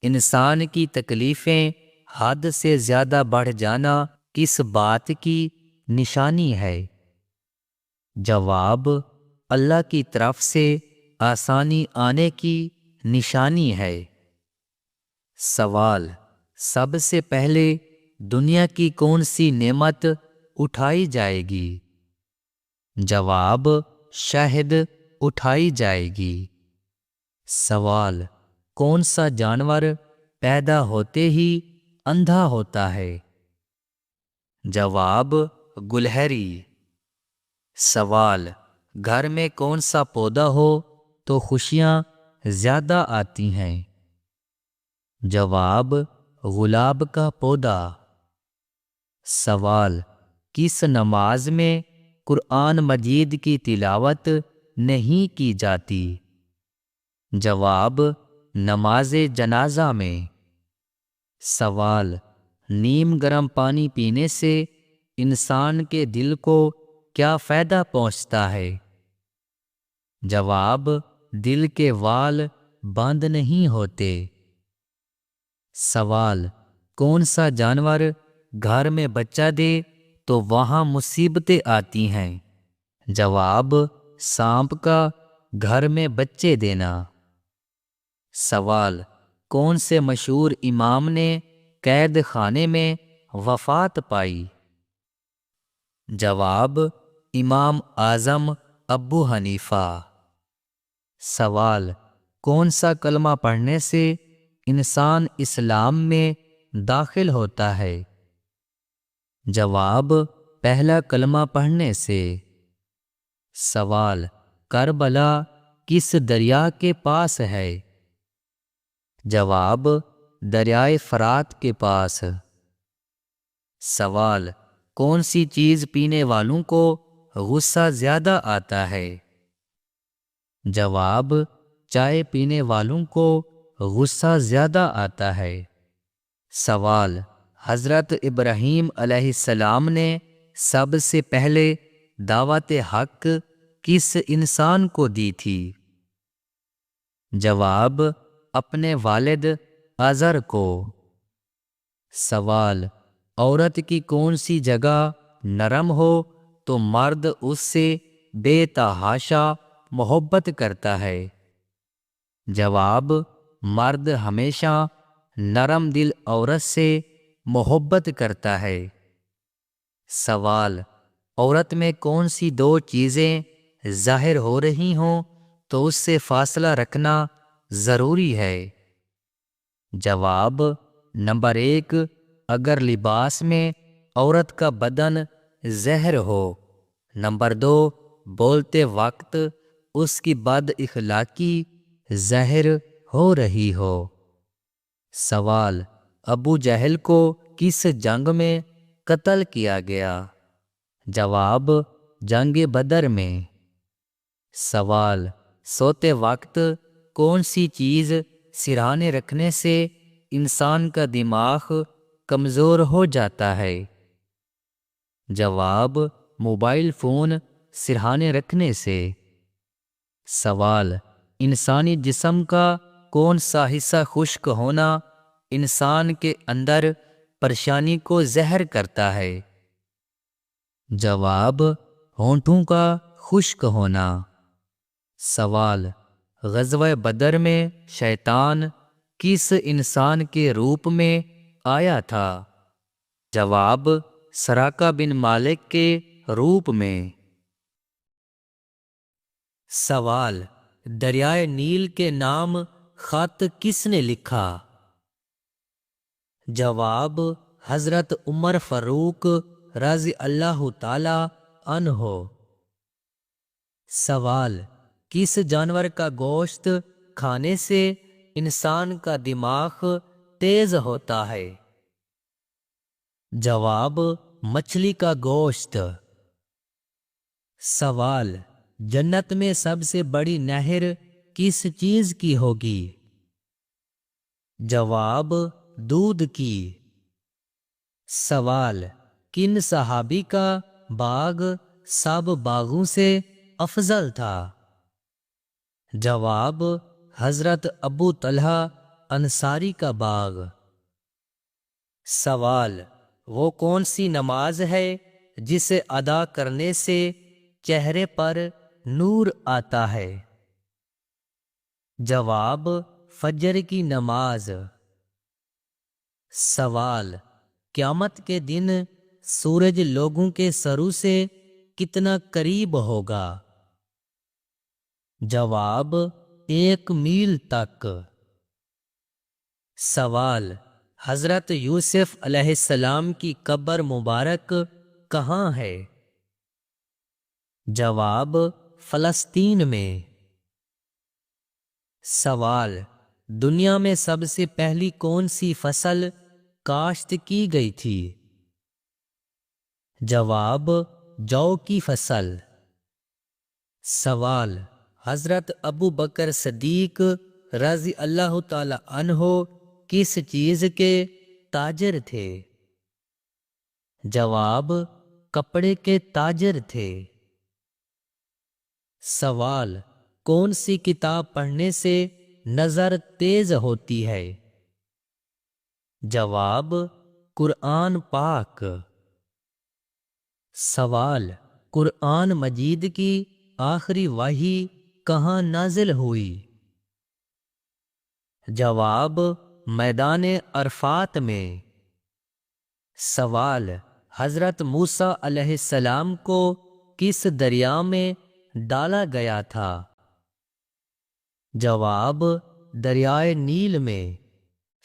انسان کی تکلیفیں حد سے زیادہ بڑھ جانا کس بات کی نشانی ہے؟ جواب: اللہ کی طرف سے آسانی آنے کی نشانی ہے۔ سوال: سب سے پہلے دنیا کی کون سی نعمت اٹھائی جائے گی؟ جواب: شہد اٹھائی جائے گی۔ سوال: کون سا جانور پیدا ہوتے ہی اندھا ہوتا ہے؟ جواب: گلہری۔ سوال: گھر میں کون سا پودا ہو تو خوشیاں زیادہ آتی ہیں؟ جواب: گلاب کا پودا۔ سوال: کس نماز میں قرآن مجید کی تلاوت نہیں کی جاتی؟ جواب: نماز جنازہ میں۔ سوال: نیم گرم پانی پینے سے انسان کے دل کو کیا فائدہ پہنچتا ہے؟ جواب: دل کے وال بند نہیں ہوتے۔ سوال: کون سا جانور گھر میں بچہ دے تو وہاں مصیبتیں آتی ہیں؟ جواب: سانپ کا گھر میں بچے دینا۔ سوال: کون سے مشہور امام نے قید خانے میں وفات پائی؟ جواب: امام اعظم ابو حنیفہ۔ سوال: کون سا کلمہ پڑھنے سے انسان اسلام میں داخل ہوتا ہے؟ جواب: پہلا کلمہ پڑھنے سے۔ سوال: کربلا کس دریا کے پاس ہے؟ جواب: دریائے فرات کے پاس۔ سوال: کون سی چیز پینے والوں کو غصہ زیادہ آتا ہے؟ جواب: چائے پینے والوں کو غصہ زیادہ آتا ہے۔ سوال: حضرت ابراہیم علیہ السلام نے سب سے پہلے دعوت حق کس انسان کو دی تھی؟ جواب: اپنے والد آزر کو۔ سوال: عورت کی کون سی جگہ نرم ہو تو مرد اس سے بے تحاشا محبت کرتا ہے؟ جواب: مرد ہمیشہ نرم دل عورت سے محبت کرتا ہے۔ سوال: عورت میں کون سی دو چیزیں ظاہر ہو رہی ہوں تو اس سے فاصلہ رکھنا ضروری ہے؟ جواب: نمبر 1، اگر لباس میں عورت کا بدن ظاہر ہو۔ نمبر 2، بولتے وقت اس کی بد اخلاقی ظاہر ہو رہی ہو۔ سوال: ابو جہل کو کس جنگ میں قتل کیا گیا؟ جواب: جنگ بدر میں۔ سوال: سوتے وقت کون سی چیز سرہانے رکھنے سے انسان کا دماغ کمزور ہو جاتا ہے؟ جواب: موبائل فون سرہانے رکھنے سے۔ سوال: انسانی جسم کا کون سا حصہ خشک ہونا انسان کے اندر پریشانی کو ظاہر کرتا ہے؟ جواب: ہونٹوں کا خشک ہونا۔ سوال: غزوہ بدر میں شیطان کس انسان کے روپ میں آیا تھا؟ جواب: سراقہ بن مالک کے روپ میں۔ سوال: دریائے نیل کے نام خط کس نے لکھا؟ جواب: حضرت عمر فاروق رضی اللہ تعالی عنہ۔ سوال: کس جانور کا گوشت کھانے سے انسان کا دماغ تیز ہوتا ہے؟ جواب: مچھلی کا گوشت۔ سوال: جنت میں سب سے بڑی نہر کس چیز کی ہوگی؟ جواب: دودھ کی۔ سوال: کن صحابی کا باغ سب باغوں سے افضل تھا؟ جواب: حضرت ابو طلحہ انصاری کا باغ۔ سوال، وہ کون سی نماز ہے جسے ادا کرنے سے چہرے پر نور آتا ہے؟ جواب، فجر کی نماز۔ سوال، قیامت کے دن سورج لوگوں کے سروں سے کتنا قریب ہوگا؟ جواب، 1 میل تک۔ سوال، حضرت یوسف علیہ السلام کی قبر مبارک کہاں ہے؟ جواب، فلسطین میں۔ سوال، دنیا میں سب سے پہلی کون سی فصل کاشت کی گئی تھی؟ جواب، جو کی فصل۔ سوال، حضرت ابو بکر صدیق رضی اللہ تعالی عنہ کس چیز کے تاجر تھے؟ جواب، کپڑے کے تاجر تھے۔ سوال، کون سی کتاب پڑھنے سے نظر تیز ہوتی ہے؟ جواب، قرآن پاک۔ سوال، قرآن مجید کی آخری وحی کہاں نازل ہوئی؟ جواب، میدان عرفات میں۔ سوال، حضرت موسیٰ علیہ السلام کو کس دریا میں ڈالا گیا تھا؟ جواب، دریائے نیل میں۔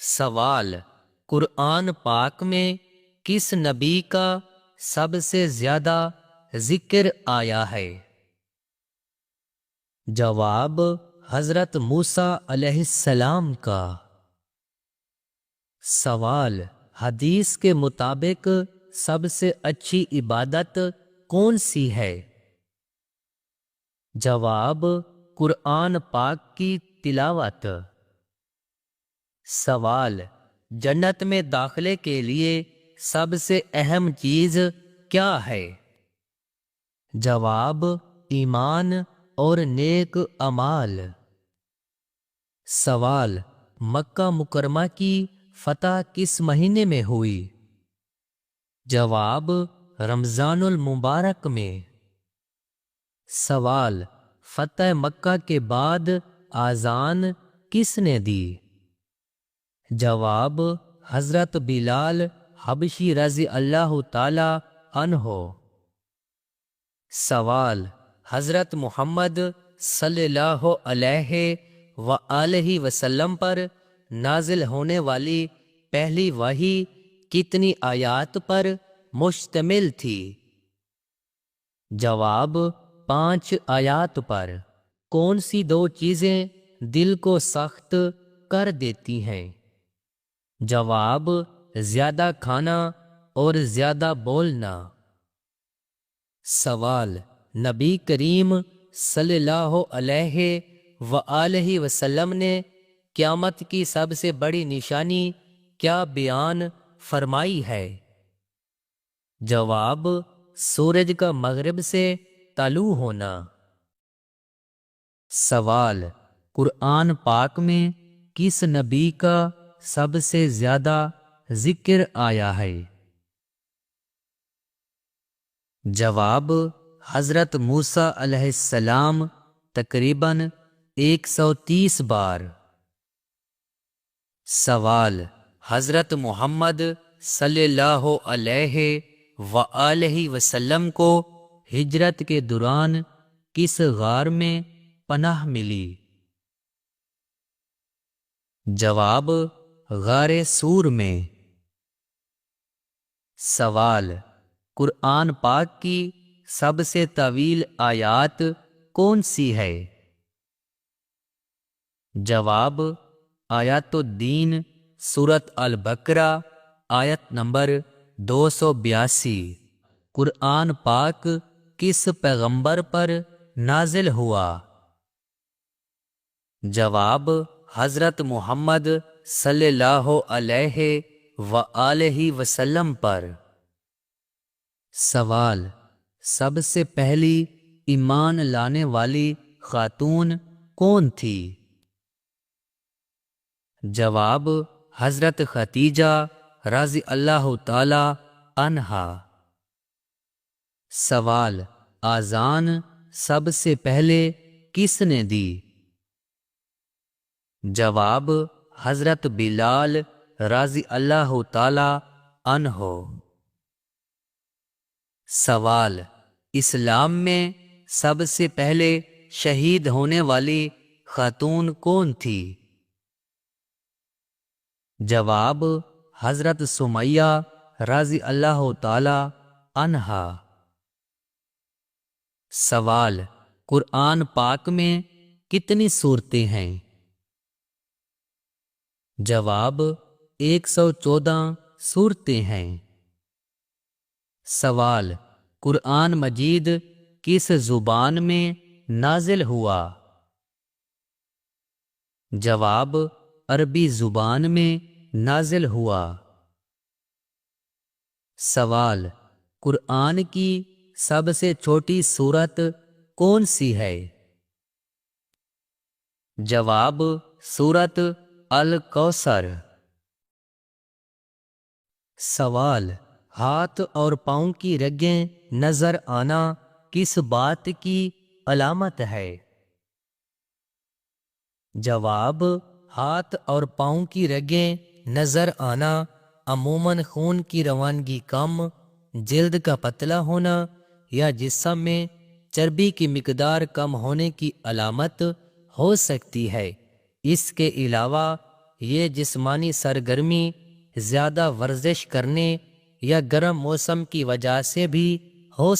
سوال، قرآن پاک میں کس نبی کا سب سے زیادہ ذکر آیا ہے؟ جواب، حضرت موسیٰ علیہ السلام کا۔ سوال، حدیث کے مطابق سب سے اچھی عبادت کون سی ہے؟ جواب، قرآن پاک کی تلاوت۔ سوال، جنت میں داخلے کے لیے سب سے اہم چیز کیا ہے؟ جواب، ایمان اور نیک اعمال۔ سوال، مکہ مکرمہ کی فتح کس مہینے میں ہوئی؟ جواب، رمضان المبارک میں۔ سوال، فتح مکہ کے بعد اذان کس نے دی؟ جواب، حضرت بلال حبشی رضی اللہ تعالی عنہ۔ سوال، حضرت محمد صلی اللہ علیہ وآلہ وسلم پر نازل ہونے والی پہلی وحی کتنی آیات پر مشتمل تھی؟ جواب، 5 آیات پر۔ کون سی 2 چیزیں دل کو سخت کر دیتی ہیں؟ جواب، زیادہ کھانا اور زیادہ بولنا۔ سوال، نبی کریم صلی اللہ علیہ وآلہ وسلم نے قیامت کی سب سے بڑی نشانی کیا بیان فرمائی ہے؟ جواب، سورج کا مغرب سے طلوع ہونا۔ سوال، قرآن پاک میں کس نبی کا سب سے زیادہ ذکر آیا ہے؟ جواب، حضرت موسیٰ علیہ السلام تقریباً 130 بار۔ سوال، حضرت محمد صلی اللہ علیہ وآلہ وسلم کو ہجرت کے دوران کس غار میں پناہ ملی؟ جواب، غار سور میں۔ سوال، قرآن پاک کی سب سے طویل آیات کون سی ہے؟ جواب، آیات الدین سورۃ البقرہ آیت نمبر 282۔ قرآن پاک کس پیغمبر پر نازل ہوا؟ جواب، حضرت محمد صلی اللہ علیہ وآلہ وسلم پر۔ سوال، سب سے پہلی ایمان لانے والی خاتون کون تھی؟ جواب حضرت ختیجہ رضی اللہ تعالی عنہا۔ سوال اذان سب سے پہلے کس نے دی؟ جواب حضرت بلال رضی اللہ تعالی عنہ۔ سوال اسلام میں سب سے پہلے شہید ہونے والی خاتون کون تھی؟ جواب حضرت سمیہ رضی اللہ تعالی عنہا۔ سوال قرآن پاک میں کتنی سورتیں ہیں؟ جواب 114 سورتیں ہیں۔ سوال قرآن مجید کس زبان میں نازل ہوا؟ جواب عربی زبان میں نازل ہوا۔ سوال قرآن کی سب سے چھوٹی سورت کون سی ہے؟ جواب سورت الکوثر۔ سوال ہاتھ اور پاؤں کی رگیں نظر آنا کس بات کی علامت ہے؟ جواب ہاتھ اور پاؤں کی رگیں نظر آنا عموماً خون کی روانگی کم، جلد کا پتلا ہونا یا جسم میں چربی کی مقدار کم ہونے کی علامت ہو سکتی ہے۔ اس کے علاوہ یہ جسمانی سرگرمی، زیادہ ورزش کرنے یا گرم موسم کی وجہ سے بھی